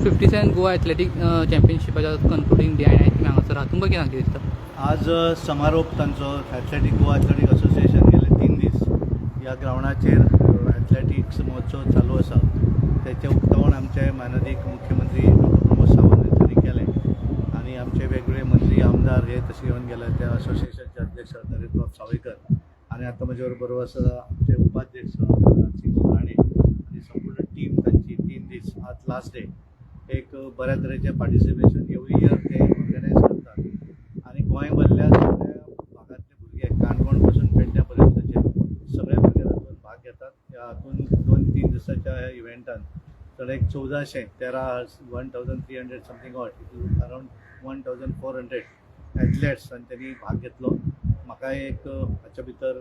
57 Goa athletic चॅम्पियनशिपाच्या concluding day आनी तुमी हांगासर आहा तुमकां कितें दिसता? आज समारोप तांचो एथलेटीक गोवा एथलेटीक असोसिएशन गेले 3 दीस ह्या ग्राउंडाचेर एथलेटिक्स महोत्सव चालू आसा. त्याचे उक्तावण आमचे माननीय मुख्यमंत्री डॉक्टर प्रमोद सावंत हांणी केलें आनी आमचे वेगवेगळे मंत्री आमदार हे तशे येवन गेले. त्या असोसिएशनचे अध्यक्ष नरेंद्र सावयकर आनी आतां म्हजे बरोबर आसा आमचे उपाध्यक्ष सिंग राणे आनी संपूर्ण टीम तांची 3 दीस आज लास्ट डे. एक बऱ्या तरेचें पार्टिसिपेशन एवरी इयर ते ऑर्गनायज करतात आनी गोंयभरल्या सगळ्या भागांतले भुरगे काणकोण पासून पेडण्या पर्यंतचे सगळे भुरगे तातूंत भाग घेतात. ह्या हातूंत 2-3 दिसाच्या ह्या इव्हेंटान तर एक 1400 समथींग अरावंड 1400 एथलेट्स आनी त्यांनी भाग घेतलो. म्हाका एक हाच्या भितर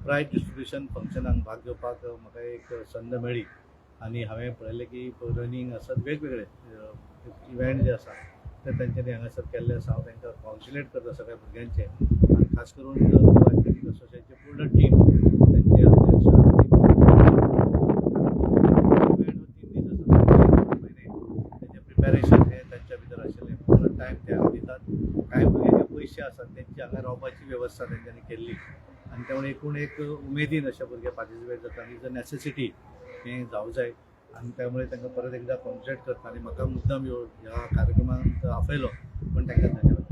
प्रायज डिस्ट्रिब्युशन फंक्शनाक भाग घेवपाक म्हाका एक संद मेळ्ळी आनी हांवें पळयलें की रनिंग आसात वेगवेगळे इव्हेंट जे आसा ते तेंच्यांनी हांगासर केल्ले आसा. हांव तांकां कॉन्ग्रेच्युलेट करता सगळ्या भुरग्यांचे आनी खास करून गोवा एथलेटीक असोसिएशनची पूर्ण टीम तेंचे अध्यक्ष इव्हेंट 3 दीस आसा तेजे प्रिपेरेशन हे तेंच्या भितर आशिल्लें. पूर्ण टायम ते दितात. कांय भुरग्यांचे पयशे आसात तेंची हांगा रावपाची वेवस्था तेंच्यांनी केल्ली आनी त्यामुळे एकूण एक उमेदीन अशे भुरगे पार्टिसिपेट जाता आनी इज अ नेसेसिटी हें जावं जाय आनी त्यामुळे तांकां परत एकदा कॉन्ग्रेच्युलेट करता आनी म्हाका मुद्दम ह्या कार्यक्रमांत आपयलो पण तांकां धन्यवाद.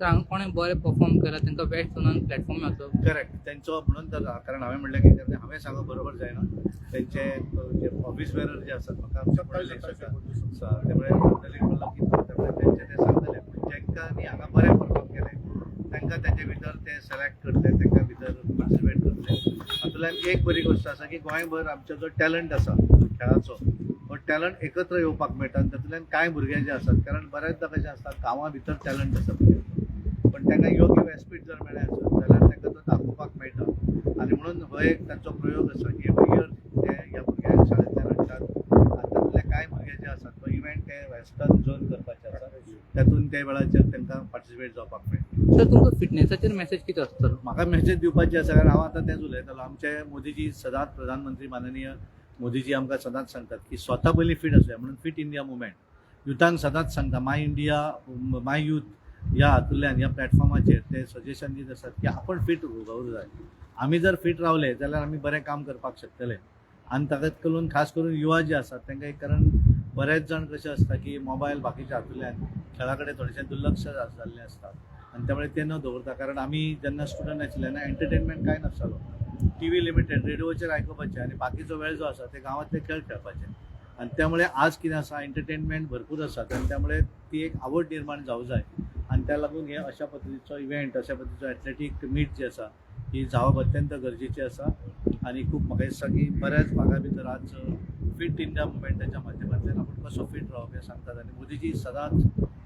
हांगा कोणें बरें परफॉर्म केला तांकां बेस्ट जोनान प्लॅटफॉर्म मेळचो. करेक्ट तेंचो म्हणून तर कारण हांवें म्हणलें की हांवें सांगप बरोबर जायना. तेंचे जे ऑफिस बेरर जे आसात म्हाका आमचे पळयले त्यामुळे तेंचे ते सांगतले जेंकांनी हांगा बरें परफॉर्म केलें तांकां तेंचे भितर ते सिलेक्ट करतले तांकां भितर पार्टिसिपेट करतले. हातूंतल्यान एक बरी गोश्ट आसा की गोंयभर आमचो जो टॅलंट आसा खेळाचो हो टॅलंट एकत्र येवपाक मेळटा आनी तातूंतल्यान कांय भुरगे जे आसात कारण बऱ्याचदा कशें आसता गांवां भितर टॅलंट आसा भुरग्यांचो पण तांकां योग्य व्यासपीठ जर मेळ्ळें आसत जाल्यार तांकां तो दाखोवपाक मेळटा आनी म्हणून हो एक तांचो प्रयोग आसा की एवरी इयर ते ह्या भुरग्यांक शाळेंतल्यान हाडटात आनी तातूंतले कांय भुरगे जे आसात तो इव्हेंट ते वेस्टर्न झोन करपाचे आसा तातूंत त्या वेळाचेर तांकां पार्टिसिपेट जावपाक मेळटा. सर तुमकां फिटनेसाचेर मेसेज कितें आसतलो? म्हाका मेसेज दिवपाची आसा कारण हांव आतां तेंच उलयतालो. आमचे मोदीजी सदांच प्रधानमंत्री माननीय मोदीजी आमकां सदांच सांगतात की स्वता पयलीं फीट आसुया म्हणून फीट इंडिया मुवमेंट युथांक सदांच सांगता माय इंडिया माय यूथ ह्या हातूंतल्यान ह्या प्लॅटफॉर्माचेर ते सजेशन दीत आसात की आपण फीट रावूंक जाय. आमी जर फीट रावले जाल्यार आमी बरें काम करपाक शकतले आनी ताकाच करून खास करून युवा जे आसात तांकां एक कारण बरेच जाण कशें आसता की मोबायल बाकीच्या हातूंतल्यान खेळा कडेन थोडेशें दुर्लक्ष जाल्लें आसता आनी त्यामुळे ते न दवरता. कारण आमी जेन्ना स्टुडंट आशिल्ले ना एंटरटेनमेंट कांय नासतालो. टीव्ही लिमिटेड रेडिओचेर आयकुपाचें आनी बाकीचो वेळ जो आसा ते गांवांतले खेळ खेळपाचे आनी त्यामुळे आज कितें आसा एंटरटेनमेंट भरपूर आसात आनी त्यामुळे ती एक आवड निर्माण जावं जाय आनी त्या लागून हे अशा पद्दतीचो इव्हेंट अशा पद्दतीचो एथलेटीक मीट जी आसा ही जावप अत्यंत गरजेची आसा आनी खूब म्हाका दिसता की बऱ्याच भागा भितर आज फीट इंडिया मुवमेंटाच्या माध्यमांतल्यान आपण कसो फीट रावप हें सांगतात आनी मोदीजी सदांच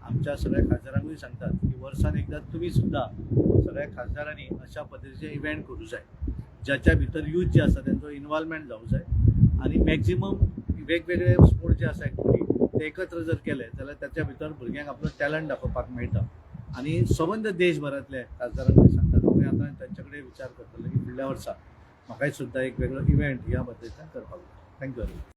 आमच्या सगळ्या खासदारांकूय सांगतात की वर्सान एकदा तुमी सुद्दां सगळ्या खासदारांनी अशा पद्दतीचे इव्हेंट करूं जाय ज्याच्या भितर यूथ जे आसा तेंचो इन्वॉल्वमेंट जावं जाय आनी मॅक्झिमम वेगवेगळे स्पोर्ट जे आसा एक्टिविटी ते एकत्र जर केले जाल्यार त्याच्या भितर भुरग्यांक आपलो टॅलंट दाखोवपाक मेळटा आनी सबंद देशभरांतले खासदारांक ते सांगतात. हांवें आतां तांचे कडेन विचार करतलो की फुडल्या वर्सा म्हाकाय सुद्दां एक वेगळो इव्हेंट ह्या पद्दतीन करपाक जाय. Thank you very much.